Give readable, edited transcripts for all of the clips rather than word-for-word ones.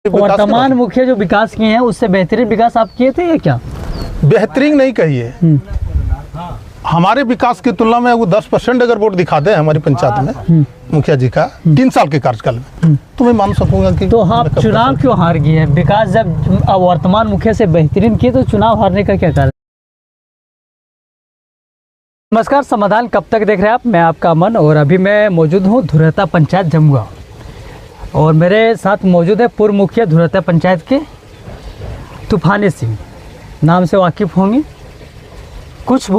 वर्तमान मुखिया जो विकास किए हैं उससे बेहतरीन विकास आप किए थे या क्या? बेहतरीन नहीं कहिए, हमारे विकास की तुलना में वो 10% अगर वोट दिखाते हैं हमारी पंचायत में मुखिया जी का 3 साल के कार्यकाल में, तो मैं मान सकूंगा कि तो आप चुनाव क्यों हार गए हैं? विकास जब वर्तमान मुखिया से बेहतरीन किए तो चुनाव हारने का क्या कारण? नमस्कार, समाधान कब तक देख रहे हैं आप? मैं आपका अमन और अभी मैं मौजूद हूँ धुरहता पंचायत जमुआ और मेरे साथ मौजूद है पूर्व मुखिया धुरहता पंचायत के तूफानी सिंह, नाम से वाकिफ़ होंगे। कुछ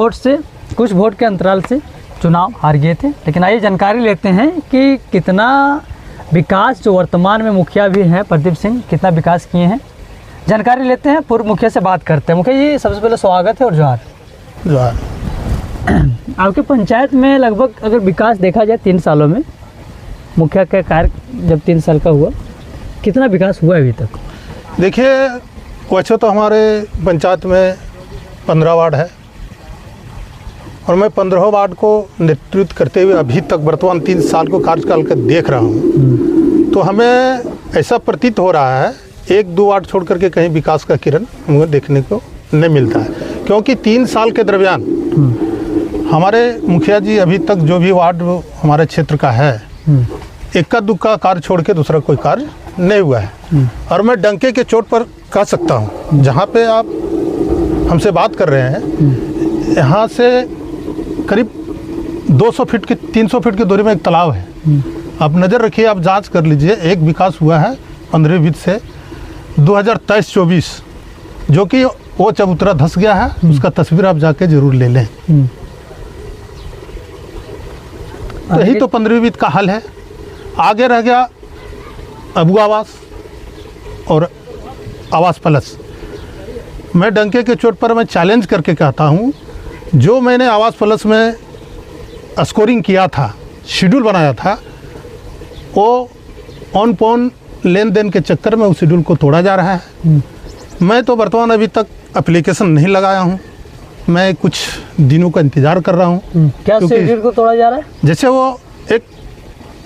वोट के अंतराल से चुनाव हार गए थे, लेकिन आइए जानकारी लेते हैं कि कितना विकास जो वर्तमान में मुखिया भी हैं प्रदीप सिंह कितना विकास किए हैं। जानकारी लेते हैं, पूर्व मुखिया से बात करते हैं। मुखिया जी सबसे पहले स्वागत है और जोहार। आपके पंचायत में लगभग अगर विकास देखा जाए 3 सालों में, मुखिया का कार्य जब 3 साल का हुआ, कितना विकास हुआ अभी तक? देखिए, वैसे तो हमारे पंचायत में 15 वार्ड है और मैं 15 वार्ड को नेतृत्व करते हुए अभी तक वर्तमान 3 साल को कार्यकाल का देख रहा हूँ, तो हमें ऐसा प्रतीत हो रहा है 1-2 वार्ड छोड़ करके कहीं विकास का किरण हमें देखने को नहीं मिलता है। क्योंकि 3 साल के दरमियान हमारे मुखिया जी अभी तक जो भी वार्ड हमारे क्षेत्र का है, इक्का दुक्का कार्य छोड़ के दूसरा कोई कार्य नहीं हुआ है। और मैं डंके के चोट पर कह सकता हूँ, जहाँ पे आप हमसे बात कर रहे हैं, यहाँ से करीब 200 फीट की 300 फीट की दूरी में एक तालाब है। आप नज़र रखिए, आप जांच कर लीजिए, एक विकास हुआ है 15 से 2023-24, जो कि वो चबूतरा धंस गया है, उसका तस्वीर आप जाके जरूर ले लें। तो यही तो 15 का हल है। आगे रह गया अबू आवास और आवास प्लस। मैं डंके के चोट पर मैं चैलेंज करके कहता हूँ, जो मैंने आवास प्लस में स्कोरिंग किया था, शेड्यूल बनाया था, वो ऑन पॉन लेन देन के चक्कर में उस शेड्यूल को तोड़ा जा रहा है। मैं तो वर्तमान अभी तक एप्लीकेशन नहीं लगाया हूँ, मैं कुछ दिनों का इंतज़ार कर रहा हूँ। क्या शेड्यूल को तोड़ा जा रहा है? जैसे वो एक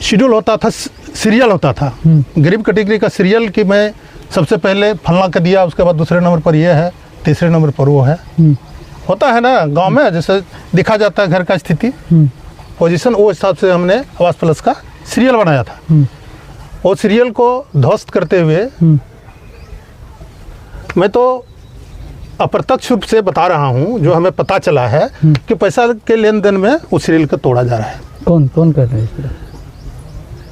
शेड्यूल होता था, सीरियल होता था, गरीब कैटेगरी का सीरियल, कि मैं सबसे पहले फलना का दिया, उसके बाद दूसरे नंबर पर ये है, तीसरे नंबर पर वो है। होता है ना गांव में, जैसे दिखा जाता है घर का स्थिति पोजीशन, वो हिसाब से हमने आवास प्लस का सीरियल बनाया था। वो सीरियल को ध्वस्त करते हुए मैं तो अप्रत्यक्ष रूप से बता रहा हूँ, जो हमें पता चला है कि पैसा के लेन देन में उस सीरियल को तोड़ा जा रहा है। कौन कर रहा है?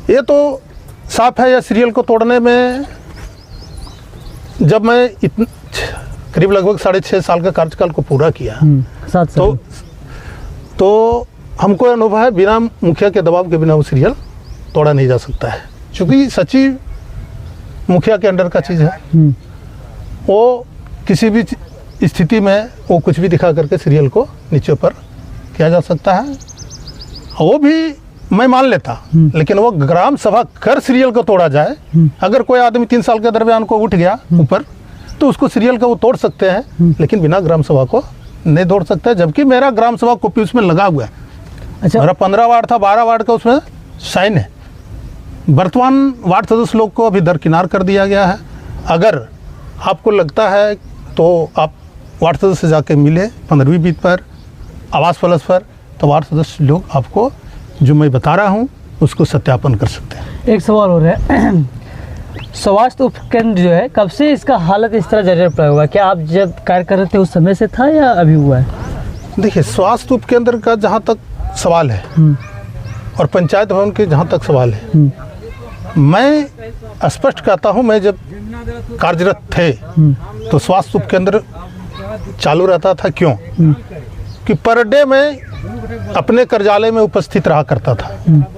ये तो साफ है। या सीरियल को तोड़ने में जब मैं करीब लगभग 6.5 साल का कार्यकाल को पूरा किया, 7 साल, तो हमको अनुभव है, बिना मुखिया के दबाव के बिना वो सीरियल तोड़ा नहीं जा सकता है। चूँकि सचिव मुखिया के अंडर का चीज़ है, वो किसी भी स्थिति में वो कुछ भी दिखा करके सीरियल को नीचे ऊपर किया जा सकता है। वो भी मैं मान लेता, लेकिन वो ग्राम सभा कर सीरियल को तोड़ा जाए। अगर कोई आदमी 3 साल के दरमियान को उठ गया ऊपर, तो उसको सीरियल का वो तोड़ सकते हैं, लेकिन बिना ग्राम सभा को नहीं तोड़ सकते। जबकि मेरा ग्राम सभा कॉपी उसमें लगा हुआ है। अच्छा, मेरा 15 वार्ड था, 12 वार्ड का उसमें साइन है। वर्तमान वार्ड सदस्य लोग को अभी दरकिनार कर दिया गया है। अगर आपको लगता है तो आप वार्ड सदस्य से जाके मिले 15वीं पर, आवास प्लस पर, तो वार्ड सदस्य लोग आपको जो मैं बता रहा हूँ उसको सत्यापन कर सकते हैं। एक सवाल हो रहा है, स्वास्थ्य उपकेंद्र जो है, कब से इसका हालत इस तरह जर्जर पड़ा हुआ? क्या आप जब कार्य कर रहे थे उस समय से था या अभी हुआ है? देखिए, स्वास्थ्य उपकेंद्र का जहाँ तक सवाल है और पंचायत भवन के जहाँ तक सवाल है, मैं स्पष्ट कहता हूँ, मैं जब कार्यरत थे तो स्वास्थ्य उपकेंद्र चालू रहता था। क्यों? कि पर डे में अपने कार्यालय में उपस्थित रहा करता था।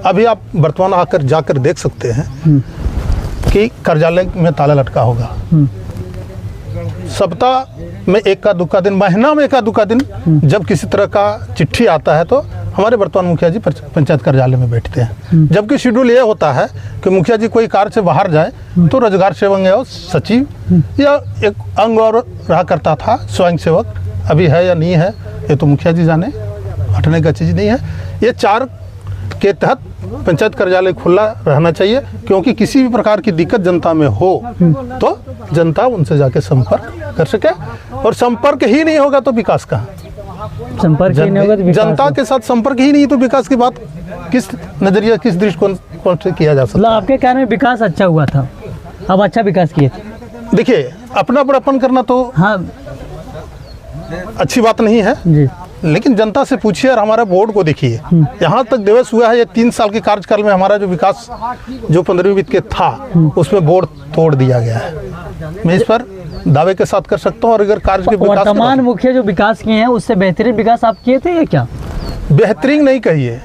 अभी आप वर्तमान आकर जाकर देख सकते हैं कि कार्यालय में ताला लटका होगा। सप्ताह में 1-2 दिन, महीना में 1-2 दिन जब किसी तरह का चिट्ठी आता है, तो हमारे वर्तमान मुखिया जी पंचायत कार्यालय में बैठते हैं। जबकि शेड्यूल ये होता है कि मुखिया जी कोई कार्य से बाहर जाए तो रोजगार सेवक या सचिव या एक अंग और रहा करता था, स्वयं सेवक। अभी है या नहीं है ये तो मुखिया जी जाने, हटने का चीज़ नहीं है। ये 4 के तहत पंचायत कार्यालय खुला रहना चाहिए, क्योंकि किसी भी प्रकार की दिक्कत जनता में हो तो जनता उनसे जाके संपर्क कर सके, और संपर्क ही नहीं होगा तो विकास कहाँ? संपर्क ही नहीं होगा तो विकास जनता के साथ संपर्क ही नहीं तो विकास की बात किस नजरिया, किस दृष्टिकोण से किया जा सकता मतलब आपके कहने में विकास अच्छा हुआ था, अब अच्छा विकास किए थे। है? देखिए, अपना बड़प्पन करना तो हाँ अच्छी बात नहीं है, जी, लेकिन जनता से पूछिए और हमारा बोर्ड को देखिए। यहाँ तक दिवस हुआ है, ये 3 साल के कार्यकाल में हमारा जो विकास जो 15वीं वित्त के था उसमें बोर्ड तोड़ दिया गया है। मैं इस पर दावे के साथ कर सकता हूँ। और अगर कार्य के विकास वर्तमान मुखिया जो विकास किए हैं उससे बेहतरीन विकास आप किए थे या क्या? बेहतरीन नहीं कहिए,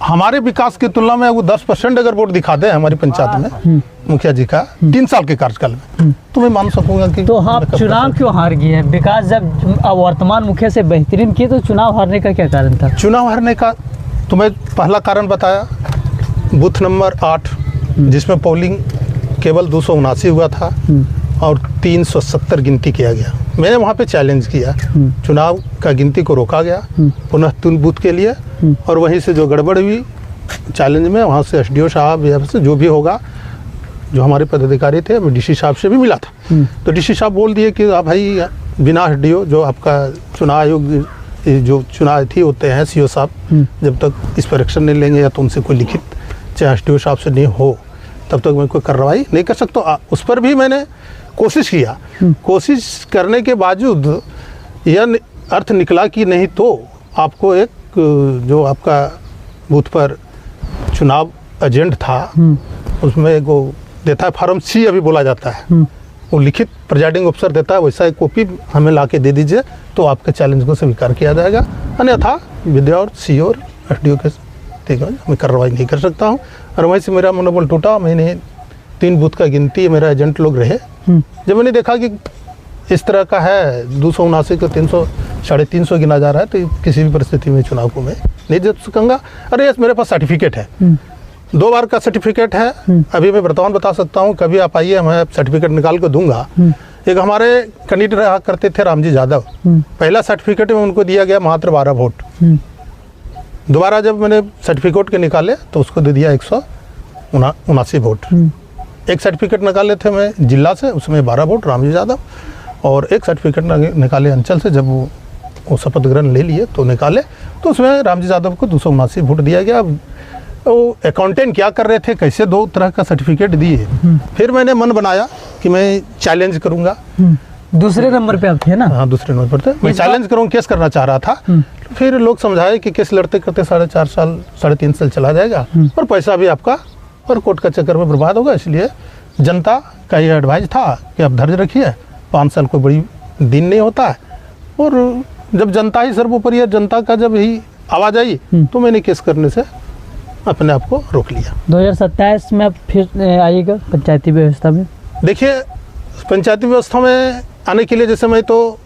हमारे विकास की तुलना में वो 10% अगर वोट दिखाते हैं हमारी पंचायत में मुखिया जी का 3 साल के कार्यकाल में, तो मैं मान सकूंगा कि तो आप चुनाव क्यों हार गए हैं? विकास जब अब वर्तमान मुखिया से बेहतरीन किए तो चुनाव हारने का क्या कारण था? चुनाव हारने का तुम्हें पहला कारण बताया, बूथ नंबर 8 जिसमें पोलिंग केवल 279 हुआ था और 370 गिनती किया गया। मैंने वहाँ पे चैलेंज किया, चुनाव का गिनती को रोका गया पुनः 3 बूथ के लिए, और वहीं से जो गड़बड़ हुई चैलेंज में, वहाँ से एसडीओ साहब या से जो भी होगा, जो हमारे पदाधिकारी थे, मैं डीसी साहब से भी मिला था, तो डीसी साहब बोल दिए कि आप भाई बिना एसडीओ जो आपका चुनाव आयोग जो चुनाव थी होते हैं सीओ साहब, जब तक इस पर एक्शन नहीं लेंगे या तो उनसे कोई लिखित चाहे एसडीओ साहब से नहीं हो तब तक मैं कोई कार्रवाई नहीं कर सकता। उस पर भी मैंने कोशिश किया, कोशिश करने के बावजूद यह अर्थ निकला कि नहीं तो आपको एक जो आपका बूथ पर चुनाव एजेंट था उसमें वो देता है फॉर्म C अभी बोला जाता है, वो लिखित प्रिजाइडिंग अफसर देता है, वैसा एक कॉपी हमें ला के दे दीजिए तो आपके चैलेंज को स्वीकार किया जाएगा, अन्यथा विद्या और सी और एसडीओ के ठीक है मैं कार्रवाई नहीं कर सकता हूँ। और वहीं से मेरा मनोबल टूटा। मैंने 3 बूथ का गिनती मेरा एजेंट लोग रहे, जब मैंने देखा कि इस तरह का है 279 को 300 350 गिना जा रहा है, तो किसी भी परिस्थिति में चुनाव को मैं नहीं जीत सकूँगा। अरे यस, मेरे पास सर्टिफिकेट है, 2 बार का सर्टिफिकेट है, अभी मैं वर्तमान बता सकता हूँ, कभी आप आइए मैं सर्टिफिकेट निकाल कर दूंगा। एक हमारे कैंडिडेट रहा करते थे रामजी यादव, पहला सर्टिफिकेट में उनको दिया गया मात्र 12 वोट, दोबारा जब मैंने सर्टिफिकेट के निकाले तो उसको दे दिया 179 वोट। एक सर्टिफिकेट निकाले थे मैं जिला से, उसमें 12 वोट रामजी यादव, और एक सर्टिफिकेट निकाले अंचल से, जब वो शपथ ग्रहण ले लिए तो निकाले तो उसमें रामजी यादव को 279 वोट दिया गया। वो अकाउंटेंट क्या कर रहे थे, कैसे 2 तरह का सर्टिफिकेट दिए। फिर मैंने मन बनाया कि मैं चैलेंज करूँगा। दूसरे नंबर पे आप थे ना? हाँ, दूसरे नंबर पर थे। मैं चैलेंज करूँ, केस करना चाह रहा था। फिर लोग समझाए कि केस लड़ते करते 4.5 साल 3.5 साल चला जाएगा और पैसा भी आपका और कोर्ट का चक्कर में बर्बाद होगा, इसलिए जनता का ये एडवाइस था कि आप धैर्य रखिए, 5 साल कोई बड़ी दिन नहीं होता है, और जब जनता ही सर्वोपरि है, जनता का जब ही आवाज़ आई तो मैंने केस करने से अपने आप को रोक लिया। 2027 में आप फिर आइएगा पंचायती व्यवस्था में? देखिए, पंचायती व्यवस्था में आने के लिए जैसे मैं तो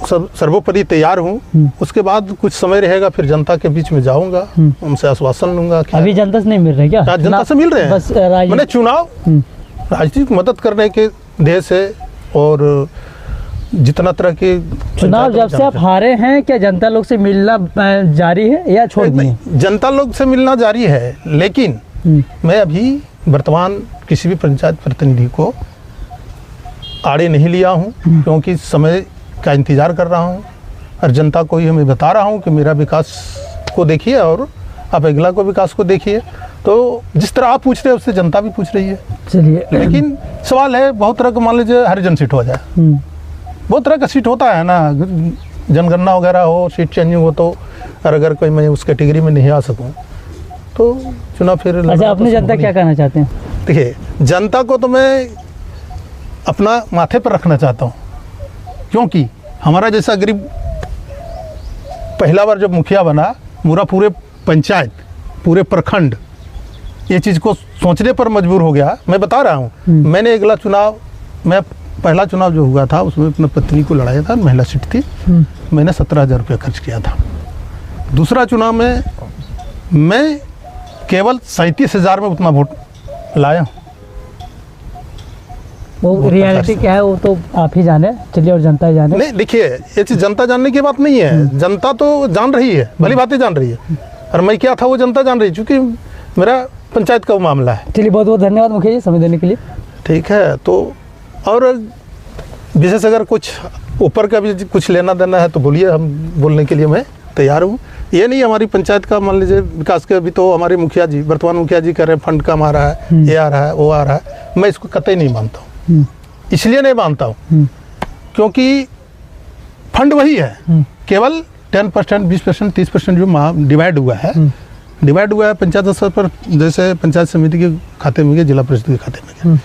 सर्वोपरि तैयार हूँ, उसके बाद कुछ समय रहेगा, फिर जनता के बीच में जाऊंगा, उनसे आश्वासन लूंगा। अभी जनता से नहीं मिल रहे क्या? जनता से मिल रहे हैं, बस मैंने चुनाव राजनीतिक मदद करने के ध्येय से, और जितना तरह के चुनाव जब से आप हारे हैं, क्या जनता लोग से मिलना जारी है या छोड़ दिए? जनता लोग से मिलना जारी है, लेकिन मैं अभी वर्तमान किसी भी पंचायत प्रतिनिधि को आड़े नहीं लिया हूँ, क्योंकि समय का इंतज़ार कर रहा हूँ और जनता को ये मैं बता रहा हूँ कि मेरा विकास को देखिए और आप अगला को विकास को देखिए। तो जिस तरह आप पूछ रहे हैं उससे जनता भी पूछ रही है। चलिए, लेकिन सवाल है बहुत तरह का, मान लीजिए हरिजन सीट हो जाए, बहुत तरह का सीट होता है ना, जनगणना वगैरह हो, सीट चेंजिंग हो, तो और अगर कोई मैं उस कैटेगरी में नहीं आ सकूँ तो चुनाव फिर। अच्छा, अपनी जनता क्या कहना चाहते हैं? देखिए, जनता को तो मैं अपना माथे पर रखना चाहता हूँ, क्योंकि हमारा जैसा गरीब पहला बार जब मुखिया बना, पूरा पूरे पंचायत पूरे प्रखंड ये चीज़ को सोचने पर मजबूर हो गया। मैं बता रहा हूँ, मैंने अगला चुनाव, मैं पहला चुनाव जो हुआ था उसमें अपनी पत्नी को लड़ाया था, महिला सीट थी, मैंने 17,000 रुपये खर्च किया था। दूसरा चुनाव में मैं केवल 37,000 में उतना वोट लाया हूँ। वो रियलिटी क्या है वो तो आप ही जाने, चलिए, और जनता ही जाने। नहीं, देखिए, ये चीज़ जनता जानने की बात नहीं है, जनता तो जान रही है, भली बातें जान रही है, और मैं क्या था वो जनता जान रही, चूँकि मेरा पंचायत का मामला है। चलिए, बहुत बहुत धन्यवाद मुखिया जी समय देने के लिए। ठीक है, तो और विशेष अगर कुछ ऊपर का भी कुछ लेना देना है तो बोलिए, हम बोलने के लिए मैं तैयार हूँ। ये नहीं हमारी पंचायत का मान लीजिए विकास के, अभी तो हमारे मुखिया जी, वर्तमान मुखिया जी कह रहे हैं फंड कम आ रहा है, ये आ रहा है, वो आ रहा है, मैं इसको कतई नहीं मानता हूँ। इसलिए नहीं मानता हूँ क्योंकि फंड वही है, केवल 10%, 20%, 30% जो डिवाइड हुआ है पंचायत स्तर पर, जैसे पंचायत समिति के खाते में गया, जिला परिषद के खाते में गया,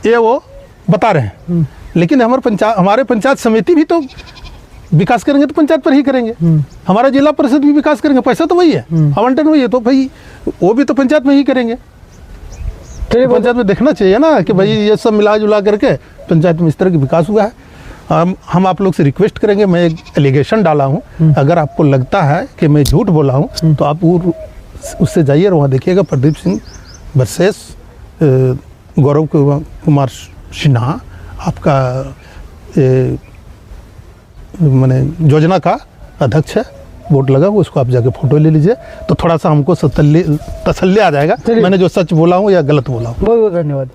ये वो बता रहे हैं। लेकिन हमारे पंचायत समिति भी तो विकास करेंगे तो पंचायत पर ही करेंगे, हमारा जिला परिषद भी विकास करेंगे, पैसा तो वही है, आवंटन वही है, तो भाई वो भी तो पंचायत में ही करेंगे। पंचायत में देखना चाहिए ना कि भाई ये सब मिला जुला करके पंचायत में इस तरह का विकास हुआ है। हम आप लोग से रिक्वेस्ट करेंगे, मैं एक एलिगेशन डाला हूँ, अगर आपको लगता है कि मैं झूठ बोला हूँ तो आप उससे जाइए और वहाँ देखिएगा प्रदीप सिंह वर्सेस गौरव कुमार सिन्हा, आपका मैंने योजना का अध्यक्ष है, वोट लगा वो, उसको आप जाके फोटो ले लीजिए तो थोड़ा सा हमको तसल्ली आ जाएगा मैंने जो सच बोला हूँ या गलत बोला हूँ। बहुत बहुत धन्यवाद।